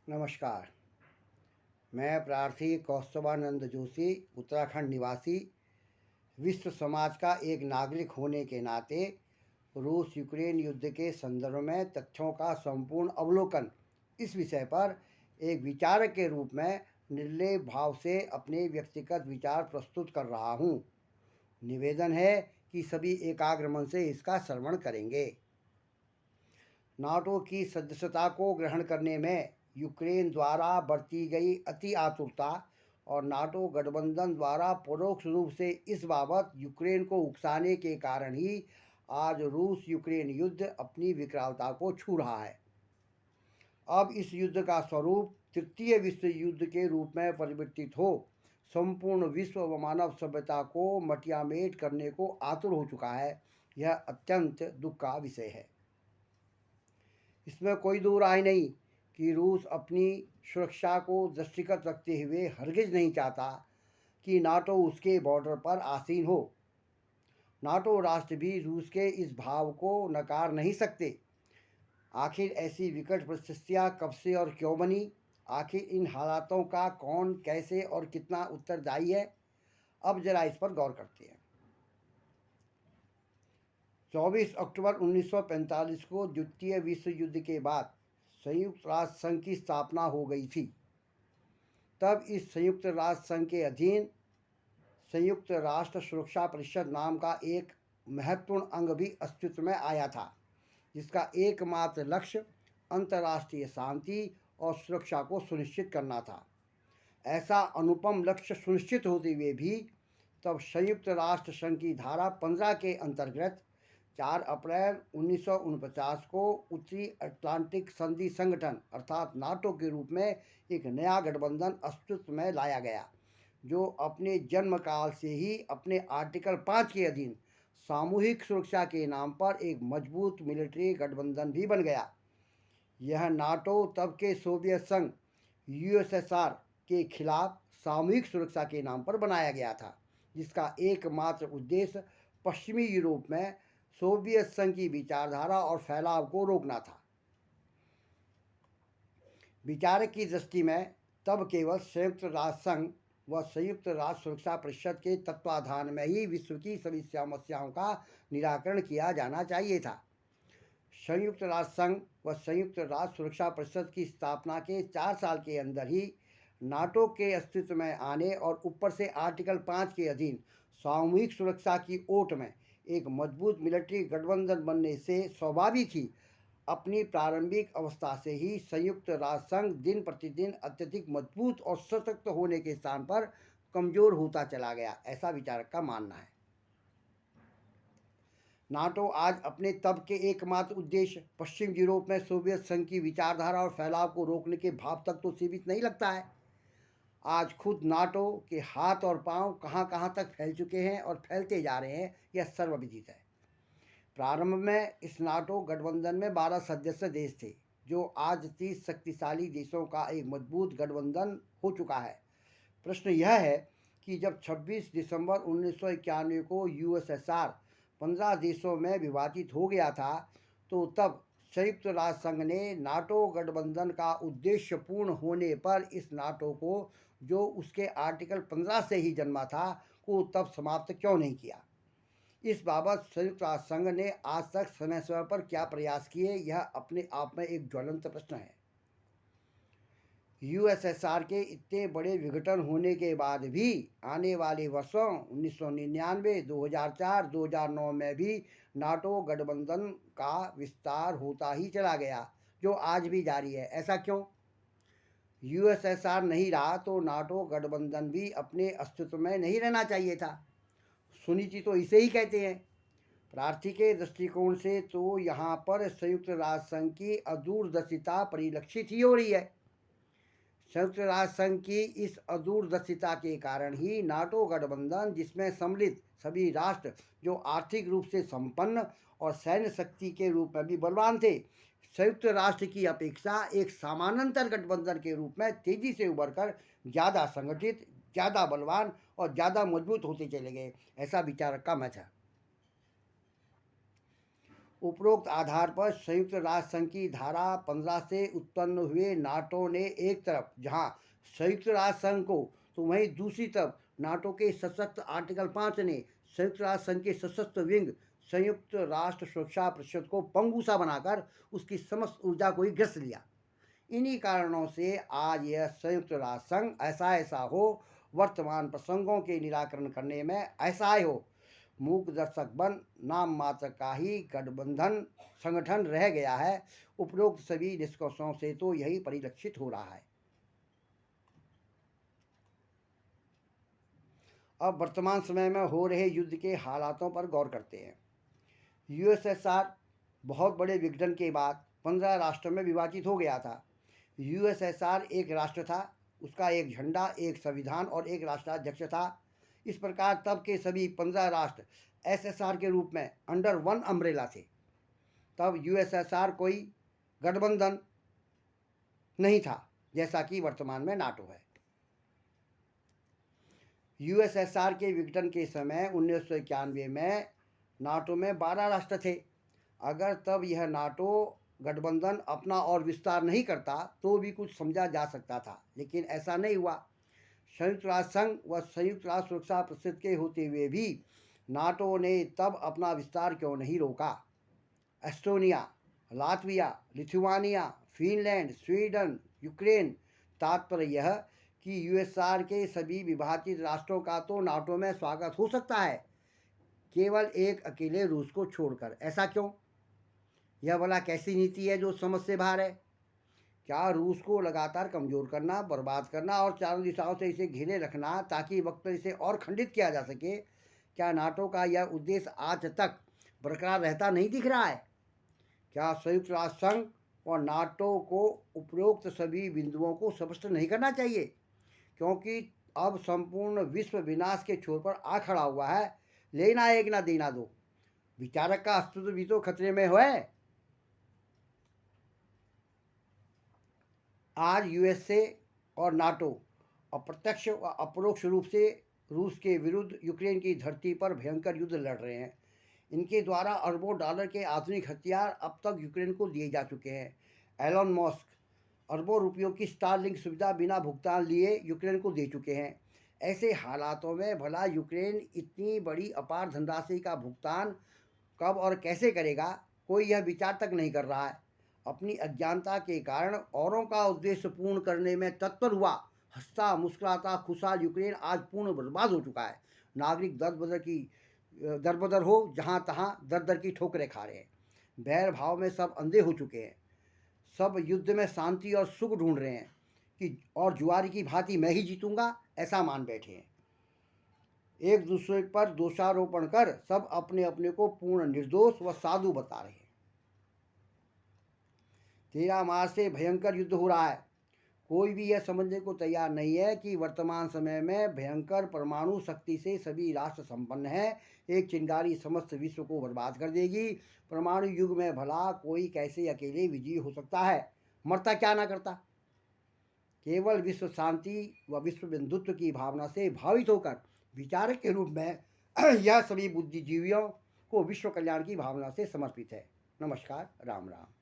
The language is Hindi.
नमस्कार। मैं प्रार्थी कौस्तुभानंद जोशी, उत्तराखंड निवासी, विश्व समाज का एक नागरिक होने के नाते रूस यूक्रेन युद्ध के संदर्भ में तथ्यों का संपूर्ण अवलोकन इस विषय पर एक विचारक के रूप में निर्लेप भाव से अपने व्यक्तिगत विचार प्रस्तुत कर रहा हूँ। निवेदन है कि सभी एकाग्र मन से इसका श्रवण करेंगे। नाटो की सदस्यता को ग्रहण करने में यूक्रेन द्वारा बरती गई अति आतुरता और नाटो गठबंधन द्वारा परोक्ष रूप से इस बाबत यूक्रेन को उकसाने के कारण ही आज रूस यूक्रेन युद्ध अपनी विकरालता को छू रहा है। अब इस युद्ध का स्वरूप तृतीय विश्व युद्ध के रूप में परिवर्तित हो संपूर्ण विश्व व मानव सभ्यता को मटियामेट करने को आतुर हो चुका है। यह अत्यंत दुख का विषय है। इसमें कोई दो राय नहीं कि रूस अपनी सुरक्षा को दृष्टिगत रखते हुए हरगिज नहीं चाहता कि नाटो उसके बॉर्डर पर आसीन हो। नाटो राष्ट्र भी रूस के इस भाव को नकार नहीं सकते। आखिर ऐसी विकट परिस्थितियाँ कब से और क्यों बनी? आखिर इन हालातों का कौन, कैसे और कितना उत्तरदायी है? अब जरा इस पर गौर करते हैं। 24 अक्टूबर 1945 को द्वितीय विश्व युद्ध के बाद संयुक्त राष्ट्र संघ की स्थापना हो गई थी। तब इस संयुक्त राष्ट्र संघ के अधीन संयुक्त राष्ट्र सुरक्षा परिषद नाम का एक महत्वपूर्ण अंग भी अस्तित्व में आया था, जिसका एकमात्र लक्ष्य अंतर्राष्ट्रीय शांति और सुरक्षा को सुनिश्चित करना था। ऐसा अनुपम लक्ष्य सुनिश्चित होते हुए भी तब संयुक्त राष्ट्र संघ की धारा 15 के अंतर्गत 4 अप्रैल 1949 को उत्तरी अटलांटिक संधि संगठन अर्थात नाटो के रूप में एक नया गठबंधन अस्तित्व में लाया गया, जो अपने जन्म काल से ही अपने आर्टिकल 5 के अधीन सामूहिक सुरक्षा के नाम पर एक मजबूत मिलिट्री गठबंधन भी बन गया। यह नाटो तब के सोवियत संघ यूएसएसआर के खिलाफ सामूहिक सुरक्षा के नाम पर बनाया गया था, जिसका एकमात्र उद्देश्य पश्चिमी यूरोप में सोवियत संघ की विचारधारा और फैलाव को रोकना था। विचारक की दृष्टि में तब केवल संयुक्त राष्ट्र संघ व संयुक्त राष्ट्र सुरक्षा परिषद के तत्वाधान में ही विश्व की सभी समस्याओं का निराकरण किया जाना चाहिए था। संयुक्त राष्ट्र संघ व संयुक्त राष्ट्र सुरक्षा परिषद की स्थापना के 4 साल के अंदर ही नाटो के अस्तित्व में आने और ऊपर से आर्टिकल 5 के अधीन सामूहिक सुरक्षा की ओट में एक मजबूत मिलिट्री गठबंधन बनने से स्वाभाविक ही अपनी प्रारंभिक अवस्था से ही संयुक्त राष्ट्र संघ दिन प्रतिदिन अत्यधिक मजबूत और सशक्त होने के स्थान पर कमजोर होता चला गया, ऐसा विचारक का मानना है। नाटो आज अपने तब के एकमात्र उद्देश्य पश्चिम यूरोप में सोवियत संघ की विचारधारा और फैलाव को रोकने के भाव तक तो सीमित नहीं लगता है। आज खुद नाटो के हाथ और पांव कहां कहां तक फैल चुके हैं और फैलते जा रहे हैं, यह सर्वविदित है। प्रारंभ में इस नाटो गठबंधन में 12 सदस्य देश थे, जो आज 30 शक्तिशाली देशों का एक मजबूत गठबंधन हो चुका है। प्रश्न यह है कि जब 26 दिसंबर 1991 को यूएसएसआर 15 देशों में विभाजित हो गया था, तो तब संयुक्त राष्ट्र संघ ने नाटो गठबंधन का उद्देश्य पूर्ण होने पर इस नाटो को, जो उसके आर्टिकल 15 से ही जन्मा था, को तब समाप्त क्यों नहीं किया? इस बाबत संयुक्त राष्ट्र संघ ने आज तक समय समय पर क्या प्रयास किए, यह अपने आप में एक ज्वलंत प्रश्न है। यूएसएसआर के इतने बड़े विघटन होने के बाद भी आने वाले वर्षों 1999, 2004, 2009 में भी नाटो गठबंधन का विस्तार होता ही चला गया, जो आज भी जारी है। ऐसा क्यों? यूएसएसआर नहीं रहा तो नाटो गठबंधन भी अपने अस्तित्व में नहीं रहना चाहिए था। सुनीति तो इसे ही कहते हैं। प्रार्थी के दृष्टिकोण से तो यहाँ पर संयुक्त राष्ट्र संघ की अदूरदर्शिता परिलक्षित ही हो रही है। संयुक्त राष्ट्र संघ की इस अदूरदर्शिता के कारण ही नाटो गठबंधन, जिसमें सम्मिलित सभी राष्ट्र जो आर्थिक रूप से संपन्न और सैन्य शक्ति के रूप में भी बलवान थे, संयुक्त राष्ट्र की अपेक्षा एक समानांतर गठबंधन के रूप में तेजी से उभरकर ज़्यादा संगठित, ज़्यादा बलवान और ज़्यादा मजबूत होते चले गए, ऐसा विचारक का मत है। उपरोक्त आधार पर संयुक्त राष्ट्र संघ की धारा 15 से उत्पन्न हुए नाटो ने एक तरफ जहां संयुक्त राष्ट्र संघ को तो वहीं दूसरी तरफ नाटो के सशस्त्र आर्टिकल 5 ने संयुक्त राष्ट्र संघ के सशस्त्र विंग संयुक्त राष्ट्र सुरक्षा परिषद को पंगूसा बनाकर उसकी समस्त ऊर्जा को ही ग्रस लिया। इन्हीं कारणों से आज यह संयुक्त राष्ट्र संघ ऐसा हो, वर्तमान प्रसंगों के निराकरण करने में असहाय हो, मूक दर्शक बन नाम मात्र का ही गठबंधन संगठन रह गया है। उपरोक्त सभी निष्कर्षों से तो यही परिलक्षित हो रहा है। अब वर्तमान समय में हो रहे युद्ध के हालातों पर गौर करते हैं। यूएसएसआर बहुत बड़े विघटन के बाद 15 राष्ट्रों में विभाजित हो गया था। यूएसएसआर एक राष्ट्र था, उसका एक झंडा, एक संविधान और एक राष्ट्राध्यक्ष था। इस प्रकार तब के सभी 15 राष्ट्र एसएसआर के रूप में अंडर वन अम्ब्रेला थे। तब यूएसएसआर कोई गठबंधन नहीं था जैसा कि वर्तमान में नाटो है। यूएसएसआर के विघटन के समय 1991 में नाटो में 12 राष्ट्र थे। अगर तब यह नाटो गठबंधन अपना और विस्तार नहीं करता तो भी कुछ समझा जा सकता था, लेकिन ऐसा नहीं हुआ। संयुक्त राष्ट्र संघ व संयुक्त राष्ट्र सुरक्षा परिषद के होते हुए भी नाटो ने तब अपना विस्तार क्यों नहीं रोका। Estonia, Latvia, Lithuania, Finland, Sweden, Ukraine, तात्पर्य यह कि यूएसआर के सभी विभाजित राष्ट्रों का तो नाटो में स्वागत हो सकता है, केवल एक अकेले रूस को छोड़कर। ऐसा क्यों? यह भला कैसी नीति है जो समझ से बाहर है? क्या रूस को लगातार कमज़ोर करना, बर्बाद करना और चारों दिशाओं से इसे घेरे रखना ताकि वक्त पर इसे और खंडित किया जा सके? क्या नाटो का यह उद्देश्य आज तक बरकरार रहता नहीं दिख रहा है? क्या संयुक्त राष्ट्र संघ और नाटो को उपरोक्त सभी बिंदुओं को स्पष्ट नहीं करना चाहिए? क्योंकि अब संपूर्ण विश्व विनाश के छोर पर आ खड़ा हुआ है। लेना एक ना देना दो, विचारक का अस्तित्व भी तो खतरे में है। आज यूएसए और नाटो अप्रत्यक्ष व अपरोक्ष रूप से रूस के विरुद्ध यूक्रेन की धरती पर भयंकर युद्ध लड़ रहे हैं। इनके द्वारा अरबों डॉलर के आधुनिक हथियार अब तक यूक्रेन को दिए जा चुके हैं। एलन मस्क अरबों रुपयों की स्टारलिंक सुविधा बिना भुगतान लिए यूक्रेन को दे चुके हैं। ऐसे हालातों में भला यूक्रेन इतनी बड़ी अपार धनराशि का भुगतान कब और कैसे करेगा, कोई यह विचार तक नहीं कर रहा है। अपनी अज्ञानता के कारण औरों का उद्देश्य पूर्ण करने में तत्पर हुआ हंसता मुस्कुराता खुशहाल यूक्रेन आज पूर्ण बर्बाद हो चुका है। नागरिक दर बदर हो, जहाँ तहाँ दर दर की ठोकरें खा रहे हैं। बैर भाव में सब अंधे हो चुके हैं। सब युद्ध में शांति और सुख ढूंढ रहे हैं कि और जुआरी की भांति मैं ही जीतूंगा, ऐसा मान बैठे हैं। एक दूसरे पर दोषारोपण कर सब अपने अपने को पूर्ण निर्दोष व साधु बता रहे हैं। 13 मार्च से भयंकर युद्ध हो रहा है। कोई भी यह समझने को तैयार नहीं है कि वर्तमान समय में भयंकर परमाणु शक्ति से सभी राष्ट्र संपन्न हैं। एक चिंगारी समस्त विश्व को बर्बाद कर देगी। परमाणु युग में भला कोई कैसे अकेले विजयी हो सकता है? मरता क्या ना करता। केवल विश्व शांति व विश्व बंधुत्व की भावना से भावित होकर विचारक के रूप में यह सभी बुद्धिजीवियों को विश्व कल्याण की भावना से समर्पित है। नमस्कार, राम राम।